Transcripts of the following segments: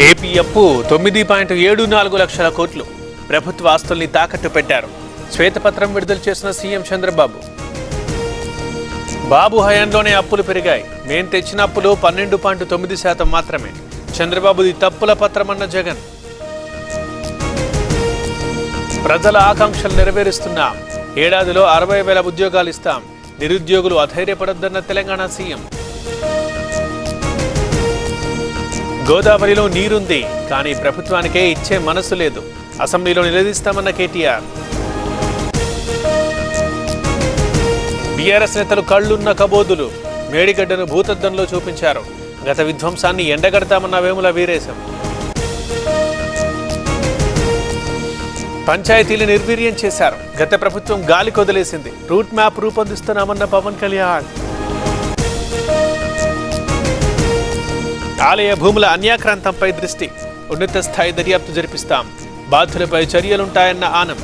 AP అప్పు 9.74 లక్షల కోట్లు. ప్రభుత్వ ఆస్తుల్ని తాకట్టు పెట్టారు. శ్వేతపత్రం విడుదల చేసిన సీఎం చంద్రబాబు. బాబు హయాంలోనే అప్పులు పెరిగాయి. మేం తెచ్చిన అప్పులు 12.9% మాత్రమే. చంద్రబాబుది తప్పుల పత్రమన్న జగన్. ప్రజల ఆకాంక్షలు నెరవేరుస్తున్నాం. ఏడాదిలో 60,000 ఉద్యోగాలు ఇస్తాం. నిరుద్యోగులు అధైర్యపడొద్దన్న తెలంగాణ సీఎం. గోదావరిలో నీరుంది, కానీ ప్రభుత్వానికే ఇచ్చే మనసు లేదు. అసెంబ్లీలో నిలదీస్తామన్న కేటీఆర్. బీఆర్ఎస్ నేతలు కళ్లున్న కబోదులు. మేడిగడ్డను భూతద్దంలో చూపించారు. గత విధ్వంసాన్ని ఎండగడతామన్న వేముల వీరేశం. పంచాయతీలు నిర్వీర్యం చేశారు. గత ప్రభుత్వం గాలి కొదిలేసింది. రూట్ మ్యాప్ రూపొందిస్తున్నామన్న పవన్ కళ్యాణ్. ఆలయ భూముల అన్యాక్రాంతంపై దృష్టి. ఉన్నత స్థాయి దర్యాప్తు జరిపిస్తాం. బాధ్యులపై చర్యలుంటాయన్న ఆనం.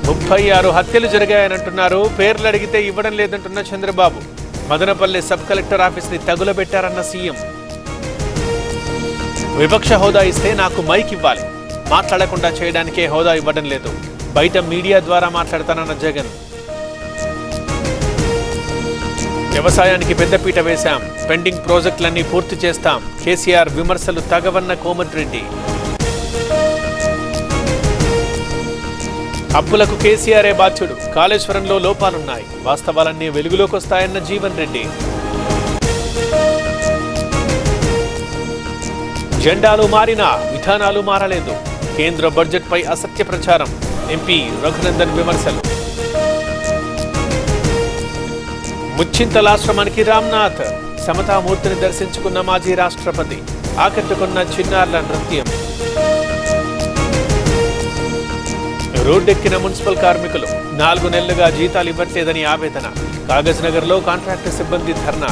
36 హత్యలు జరిగాయనంటున్నారు. పేర్లు అడిగితే ఇవ్వడం లేదంటున్న చంద్రబాబు. మదనపల్లె సబ్ కలెక్టర్ ఆఫీస్ని తగులబెట్టారన్న సీఎం. విపక్ష హోదా ఇస్తే నాకు మైక్ ఇవ్వాలి. మాట్లాడకుండా చేయడానికే హోదా ఇవ్వడం లేదు. బయట మీడియా ద్వారా మాట్లాడతానన్న జగన్. వ్యవసాయానికి పెద్దపీట వేశాం. పెండింగ్ ప్రాజెక్టులన్నీ పూర్తి చేస్తాం. కేసీఆర్ విమర్శలు తగవన్న కోమటిరెడ్డి. అప్పులకు కేసీఆరే బాధ్యుడు. కాళేశ్వరంలో లోపాలున్నాయి. వాస్తవాలన్నీ వెలుగులోకి వస్తాయన్న జీవన్ రెడ్డి. జెండాలు మారినా విధానాలు మారలేదు. కేంద్ర బడ్జెట్పై అసత్య ప్రచారం. ఎంపీ రఘునందన్ విమర్శలు. ముచ్చింతలాశ్రమానికి రామ్నాథ్. సమతామూర్తిని దర్శించుకున్న మాజీ రాష్ట్రపతి. ఆకట్టుకున్న చిన్నారుల నృత్యం. రోడ్డెక్కిన మున్సిపల్ కార్మికులు. 4 నెలలుగా జీతాలు ఇవ్వట్లేదని ఆవేదన. కాగజ్ నగర్లో కాంట్రాక్టు సిబ్బంది ధర్నా.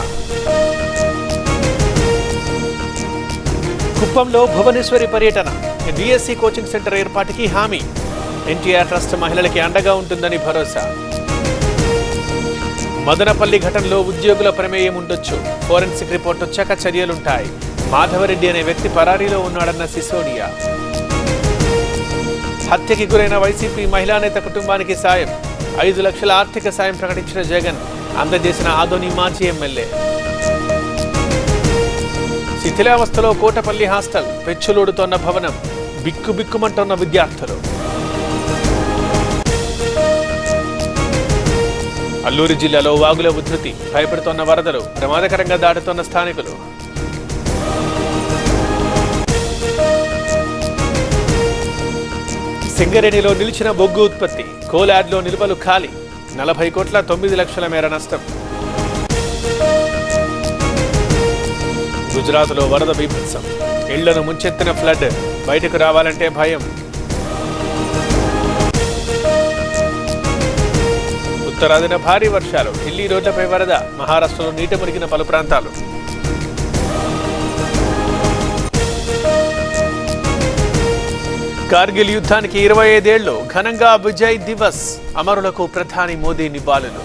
కుప్పంలో భువనేశ్వరి పర్యటన. డిఎస్సి కోచింగ్ సెంటర్ ఏర్పాటుకి హామీ. ఎన్టీఆర్ ట్రస్ట్ మహిళలకి అండగా ఉంటుందని భరోసా. మదనపల్లి ఘటనలో ఉద్యోగుల ప్రమేయం ఉండొచ్చు. ఫోరెన్సిక్ రిపోర్ట్ వచ్చాక చర్యలుంటాయి. మాధవరెడ్డి అనే వ్యక్తి పరారీలో ఉన్నాడన్న సిసోడియా. హత్యకి గురైన వైసీపీ మహిళా నేత కుటుంబానికి సాయం. 5 లక్షల ఆర్థిక సాయం ప్రకటించిన జగన్. అందజేసిన ఆదోని మాజీ ఎమ్మెల్యే. శిథిలావస్థలో కోటపల్లి హాస్టల్. పెచ్చులోడుతోన్న భవనం. బిక్కుబిక్కుమంటున్న విద్యార్థులు. అల్లూరు జిల్లాలో వాగుల ఉధృతి. భయపడుతోన్న వరదలు. ప్రమాదకరంగా దాటుతోన్న స్థానికులు. సింగరేణిలో నిలిచిన బొగ్గు ఉత్పత్తి. కోలాడ్లో నిల్వలు ఖాళీ. 40,09,00,000 మేర నష్టం. గుజరాత్లో వరద బీభత్సం. ఇళ్లను ముంచెత్తిన ఫ్లడ్. బయటకు రావాలంటే భయం. ఉత్తరాదిన భారీ వర్షాలు. ఢిల్లీ రోడ్లపై వరద. మహారాష్ట్రలో నీట మునిగిన పలు ప్రాంతాలు. కార్గిల్ యుద్ధానికి 25 ఏళ్లు. ఘనంగా విజయ్ దివస్. అమరులకు ప్రధాని మోదీ నివాళులు.